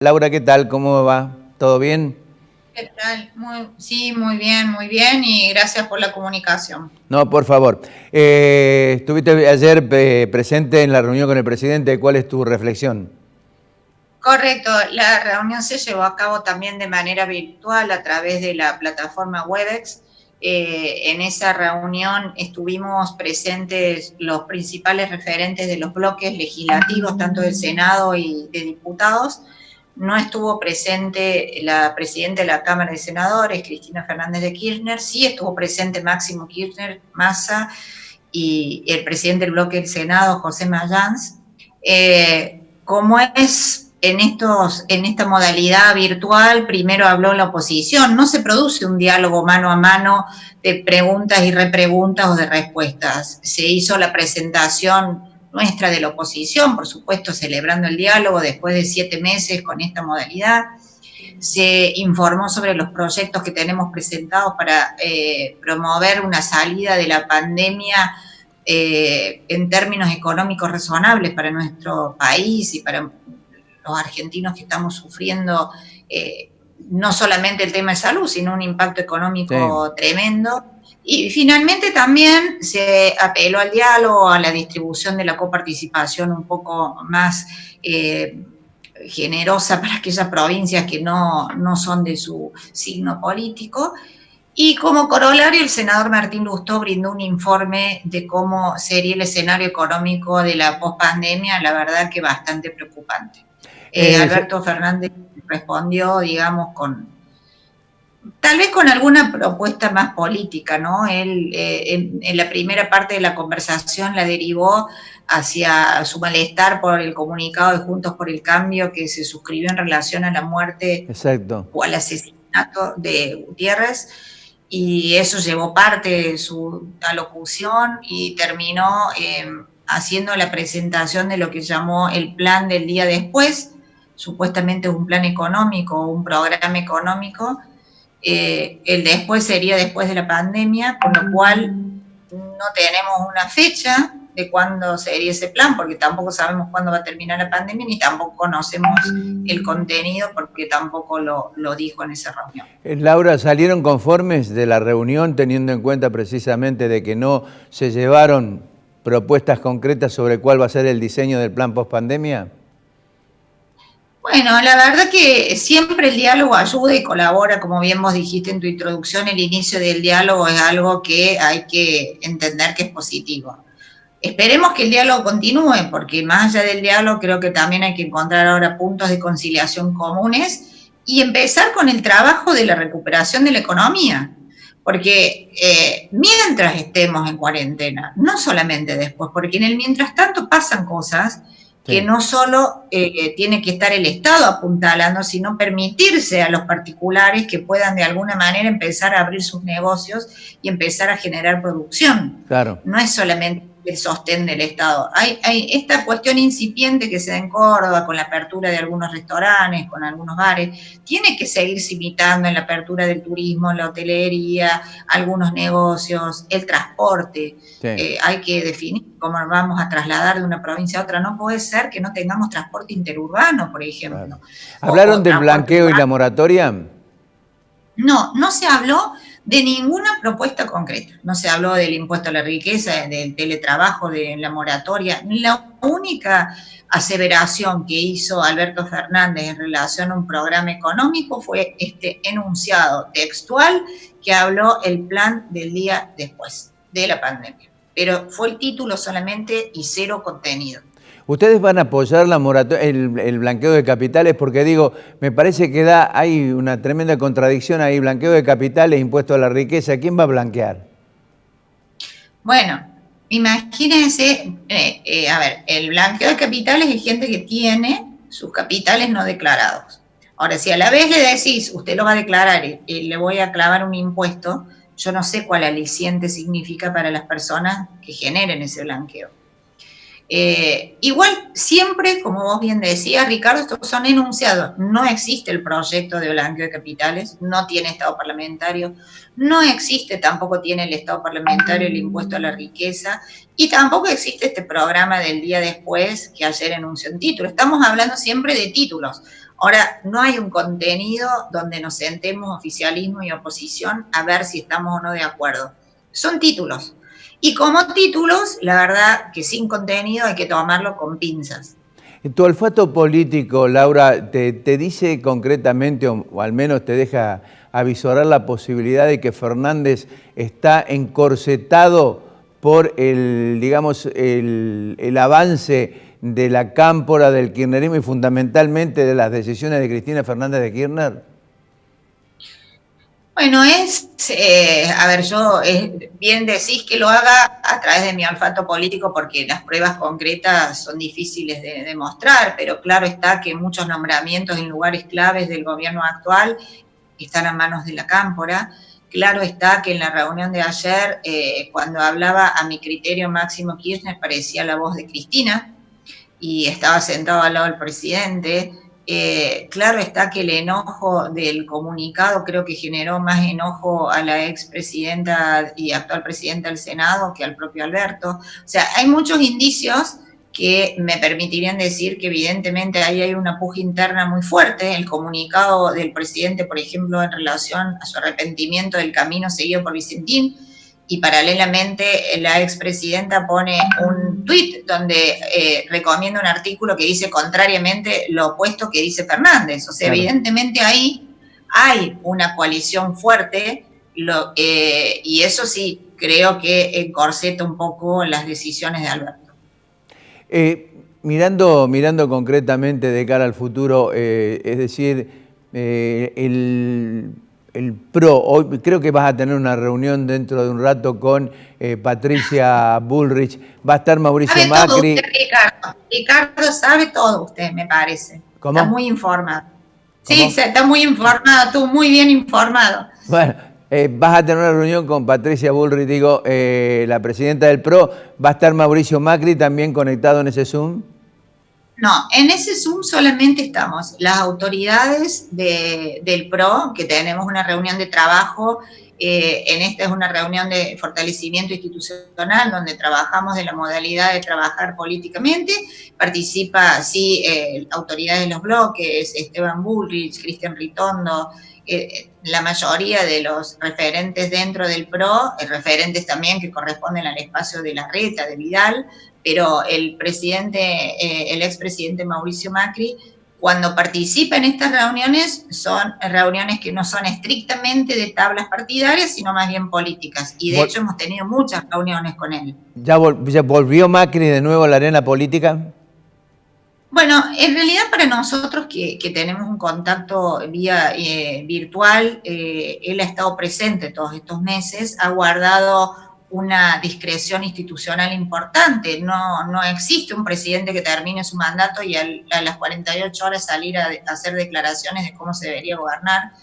Laura, ¿qué tal? ¿Cómo va? ¿Todo bien? ¿Qué tal? Sí, muy bien y gracias por la comunicación. No, por favor. Estuviste ayer presente en la reunión con el presidente. ¿Cuál es tu reflexión? Correcto, la reunión se llevó a cabo también de manera virtual a través de la plataforma Webex. En esa reunión estuvimos presentes los principales referentes de los bloques legislativos, tanto del Senado y de diputados. No estuvo presente la presidenta de la Cámara de Senadores, Cristina Fernández de Kirchner, sí estuvo presente Máximo Kirchner, Massa, y el presidente del bloque del Senado, José Mayans. Como es en esta modalidad virtual, primero habló la oposición, no se produce un diálogo mano a mano de preguntas y repreguntas o de respuestas. Se hizo la presentación nuestra de la oposición, por supuesto, celebrando el diálogo después de 7 meses con esta modalidad. Se informó sobre los proyectos que tenemos presentados para promover una salida de la pandemia en términos económicos razonables para nuestro país y para los argentinos que estamos sufriendo no solamente el tema de salud, sino un impacto Sí. económico tremendo. Y finalmente también se apeló al diálogo, a la distribución de la coparticipación un poco más generosa para aquellas provincias que no son de su signo político. Y como corolario, el senador Martín Lustó brindó un informe de cómo sería el escenario económico de la pospandemia, la verdad que bastante preocupante. Yo- Alberto Fernández respondió, digamos, tal vez con alguna propuesta más política, ¿no? Él en la primera parte de la conversación la derivó hacia su malestar por el comunicado de Juntos por el Cambio que se suscribió en relación a la muerte exacto. o al asesinato de Gutiérrez, y eso llevó parte de su alocución y terminó haciendo la presentación de lo que llamó el plan del día después, supuestamente un plan económico, un programa económico. El después sería después de la pandemia, con lo cual no tenemos una fecha de cuándo sería ese plan, porque tampoco sabemos cuándo va a terminar la pandemia, ni tampoco conocemos el contenido, porque tampoco lo dijo en esa reunión. Laura, ¿salieron conformes de la reunión teniendo en cuenta precisamente de que no se llevaron propuestas concretas sobre cuál va a ser el diseño del plan post-pandemia? Bueno, la verdad que siempre el diálogo ayuda y colabora, como bien vos dijiste en tu introducción, el inicio del diálogo es algo que hay que entender que es positivo. Esperemos que el diálogo continúe, porque más allá del diálogo creo que también hay que encontrar ahora puntos de conciliación comunes y empezar con el trabajo de la recuperación de la economía. Porque mientras estemos en cuarentena, no solamente después, porque en el mientras tanto pasan cosas que Sí. no solo tiene que estar el Estado apuntalando, sino permitirse a los particulares que puedan de alguna manera empezar a abrir sus negocios y empezar a generar producción. Claro. No es solamente el sostén del Estado. Hay esta cuestión incipiente que se da en Córdoba con la apertura de algunos restaurantes, con algunos bares, tiene que seguirse imitando en la apertura del turismo, la hotelería, algunos negocios, el transporte. Sí. Hay que definir cómo vamos a trasladar de una provincia a otra. No puede ser que no tengamos transporte interurbano, por Claro. ejemplo, ¿Hablaron o del transporte blanqueo y urbano. la moratoria? No se habló de ninguna propuesta concreta. No se habló del impuesto a la riqueza, del teletrabajo, de la moratoria. La única aseveración que hizo Alberto Fernández en relación a un programa económico fue este enunciado textual que habló el plan del día después de la pandemia. Pero fue el título solamente y cero contenido. ¿Ustedes van a apoyar el blanqueo de capitales? Porque digo, me parece que hay una tremenda contradicción ahí, blanqueo de capitales, impuesto a la riqueza. ¿Quién va a blanquear? Bueno, imagínense, a ver, el blanqueo de capitales es gente que tiene sus capitales no declarados. Ahora, si a la vez le decís, usted lo va a declarar y le voy a clavar un impuesto, yo no sé cuál aliciente significa para las personas que generen ese blanqueo. Igual, siempre, como vos bien decías, Ricardo, estos son enunciados. No existe el proyecto de blanqueo de capitales, no tiene Estado parlamentario, no existe, tampoco tiene el Estado parlamentario el impuesto a la riqueza, y tampoco existe este programa del día después que ayer enunció un título. Estamos hablando siempre de títulos. Ahora, no hay un contenido donde nos sentemos oficialismo y oposición a ver si estamos o no de acuerdo. Son títulos. Y como títulos, la verdad que sin contenido hay que tomarlo con pinzas. Tu olfato político, Laura, te dice concretamente, o al menos te deja avisorar la posibilidad de que Fernández está encorsetado por digamos, el avance de la cámpora del kirchnerismo y fundamentalmente de las decisiones de Cristina Fernández de Kirchner? Bueno, a ver, bien decís que lo haga a través de mi olfato político porque las pruebas concretas son difíciles de demostrar, pero claro está que muchos nombramientos en lugares claves del gobierno actual están a manos de la cámpora. Claro está que en la reunión de ayer, cuando hablaba, a mi criterio, Máximo Kirchner parecía la voz de Cristina y estaba sentado al lado del presidente. Claro está que el enojo del comunicado creo que generó más enojo a la expresidenta y actual presidenta del Senado que al propio Alberto. O sea, hay muchos indicios que me permitirían decir que evidentemente ahí hay una puja interna muy fuerte. El comunicado del presidente, por ejemplo, en relación a su arrepentimiento del camino seguido por Vicentín, y paralelamente la expresidenta pone un tuit donde recomienda un artículo que dice contrariamente lo opuesto que dice Fernández. O sea, claro, evidentemente ahí hay una coalición fuerte y eso sí, creo que encorseta un poco las decisiones de Alberto. Mirando concretamente de cara al futuro, es decir, el PRO, hoy creo que vas a tener una reunión dentro de un rato con Patricia Bullrich, va a estar Mauricio sabe Macri. Todo usted, Ricardo. Ricardo sabe todo usted, me parece. ¿Cómo? Está muy informado. Sí, está muy informado, tú muy bien informado. Bueno, vas a tener una reunión con Patricia Bullrich, digo, la presidenta del PRO, ¿va a estar Mauricio Macri también conectado en ese Zoom? No, en ese Zoom solamente estamos las autoridades del PRO, que tenemos una reunión de trabajo, en esta es una reunión de fortalecimiento institucional, donde trabajamos de la modalidad de trabajar políticamente, participa, sí, autoridades de los bloques, Esteban Bullrich, Cristian Ritondo, la mayoría de los referentes dentro del PRO, referentes también que corresponden al espacio de Larreta, de Vidal, pero el expresidente Mauricio Macri, cuando participa en estas reuniones, son reuniones que no son estrictamente de tablas partidarias, sino más bien políticas. Y de hecho hemos tenido muchas reuniones con él. ¿Ya volvió Macri de nuevo a la arena política? Bueno, en realidad para nosotros que tenemos un contacto vía virtual, él ha estado presente todos estos meses, ha guardado una discreción institucional importante. No existe un presidente que termine su mandato y a las 48 horas salir a hacer declaraciones de cómo se debería gobernar.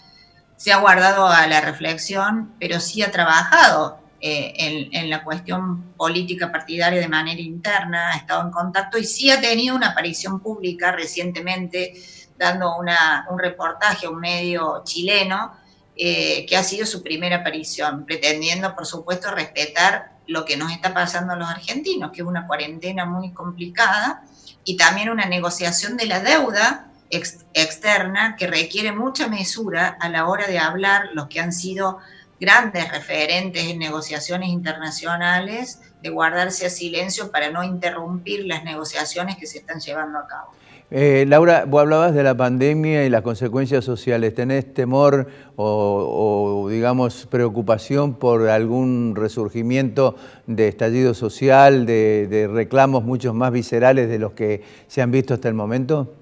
Se ha guardado a la reflexión, pero sí ha trabajado en la cuestión política partidaria de manera interna, ha estado en contacto y sí ha tenido una aparición pública recientemente dando un reportaje a un medio chileno, que ha sido su primera aparición, pretendiendo, por supuesto, respetar lo que nos está pasando a los argentinos, que es una cuarentena muy complicada y también una negociación de la deuda externa que requiere mucha mesura a la hora de hablar los que han sido grandes referentes en negociaciones internacionales, de guardarse a silencio para no interrumpir las negociaciones que se están llevando a cabo. Laura, vos hablabas de la pandemia y las consecuencias sociales. ¿Tenés temor o digamos, preocupación por algún resurgimiento de estallido social, de reclamos muchos más viscerales de los que se han visto hasta el momento?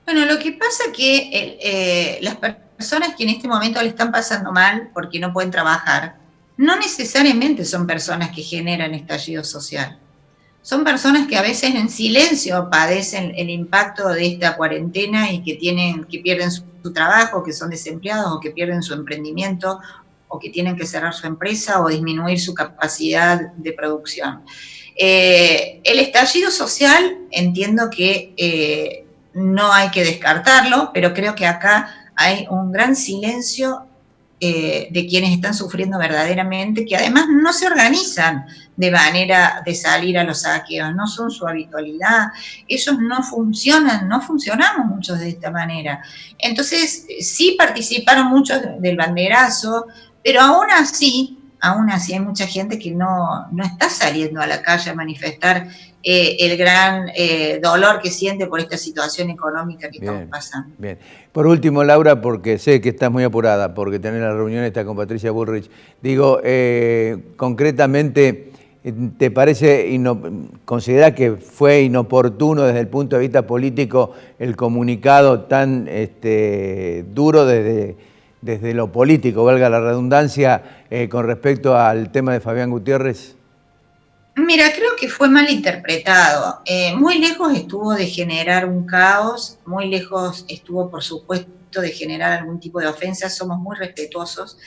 Bueno, lo que pasa es que las personas que en este momento le están pasando mal porque no pueden trabajar, no necesariamente son personas que generan estallido social. Son personas que a veces en silencio padecen el impacto de esta cuarentena y que pierden su trabajo, que son desempleados o que pierden su emprendimiento o que tienen que cerrar su empresa o disminuir su capacidad de producción. El estallido social entiendo que no hay que descartarlo, pero creo que acá hay un gran silencio de quienes están sufriendo verdaderamente, que además no se organizan de manera de salir a los saqueos, no son su habitualidad, ellos no funcionan, no funcionamos muchos de esta manera. Entonces, sí participaron muchos del banderazo, pero aún así hay mucha gente que no está saliendo a la calle a manifestar el gran dolor que siente por esta situación económica que estamos pasando. Bien. Por último, Laura, porque sé que estás muy apurada, porque tenés la reunión esta con Patricia Bullrich, digo, concretamente, ¿te parece, considerás que fue inoportuno desde el punto de vista político el comunicado tan duro desde lo político, valga la redundancia, con respecto al tema de Fabián Gutiérrez? Mira, creo que fue mal interpretado. Muy lejos estuvo de generar un caos, muy lejos estuvo, por supuesto, de generar algún tipo de ofensa, somos muy respetuosos,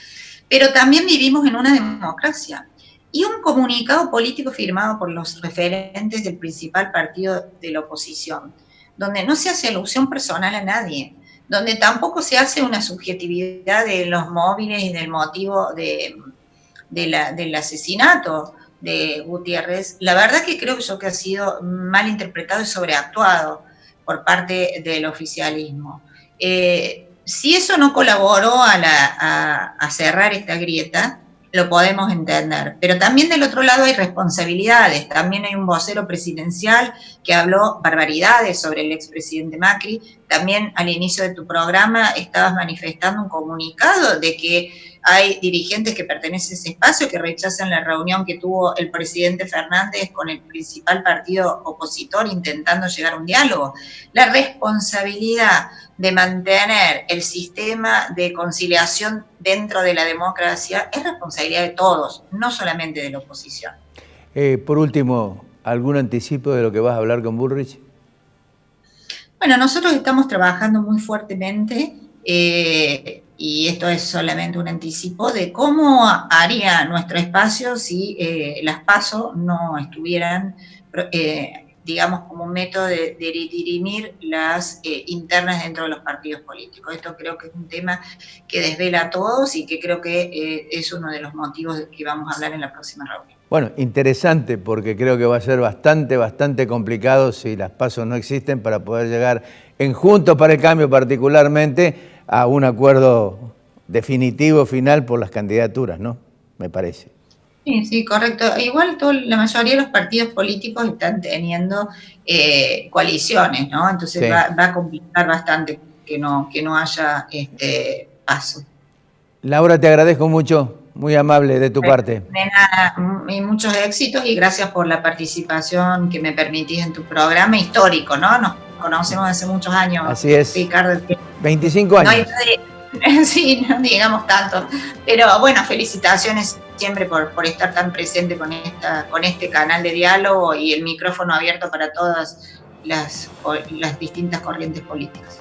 pero también vivimos en una democracia. Y un comunicado político firmado por los referentes del principal partido de la oposición, donde no se hace alusión personal a nadie, donde tampoco se hace una subjetividad de los móviles y del motivo del asesinato de Gutiérrez, la verdad que creo que ha sido mal interpretado y sobreactuado por parte del oficialismo. Si eso no colaboró a cerrar esta grieta, lo podemos entender. Pero también del otro lado hay responsabilidades. También hay un vocero presidencial que habló barbaridades sobre el expresidente Macri. También al inicio de tu programa estabas manifestando un comunicado de que hay dirigentes que pertenecen a ese espacio que rechazan la reunión que tuvo el presidente Fernández con el principal partido opositor intentando llegar a un diálogo. La responsabilidad de mantener el sistema de conciliación dentro de la democracia es responsabilidad de todos, no solamente de la oposición. Por último, ¿algún anticipo de lo que vas a hablar con Bullrich? Bueno, nosotros estamos trabajando muy fuertemente y esto es solamente un anticipo de cómo haría nuestro espacio si las PASO no estuvieran, digamos, como un método de dirimir las internas dentro de los partidos políticos. Esto creo que es un tema que desvela a todos y que creo que es uno de los motivos de que vamos a hablar en la próxima reunión. Bueno, interesante, porque creo que va a ser bastante complicado si las PASO no existen para poder llegar en Juntos para el Cambio particularmente a un acuerdo definitivo, final por las candidaturas, ¿no? Me parece. Sí, correcto. Igual la mayoría de los partidos políticos están teniendo coaliciones, ¿no? Entonces sí. va a complicar bastante que no haya paso. Laura, te agradezco mucho. Muy amable de tu parte. De nada, y muchos éxitos y gracias por la participación que me permitís en tu programa histórico, ¿no? Nos conocemos hace muchos años. Así es. Ricardo. 25 años. Sí, no digamos tanto. Pero bueno, felicitaciones siempre por estar tan presente con este canal de diálogo y el micrófono abierto para todas las distintas corrientes políticas.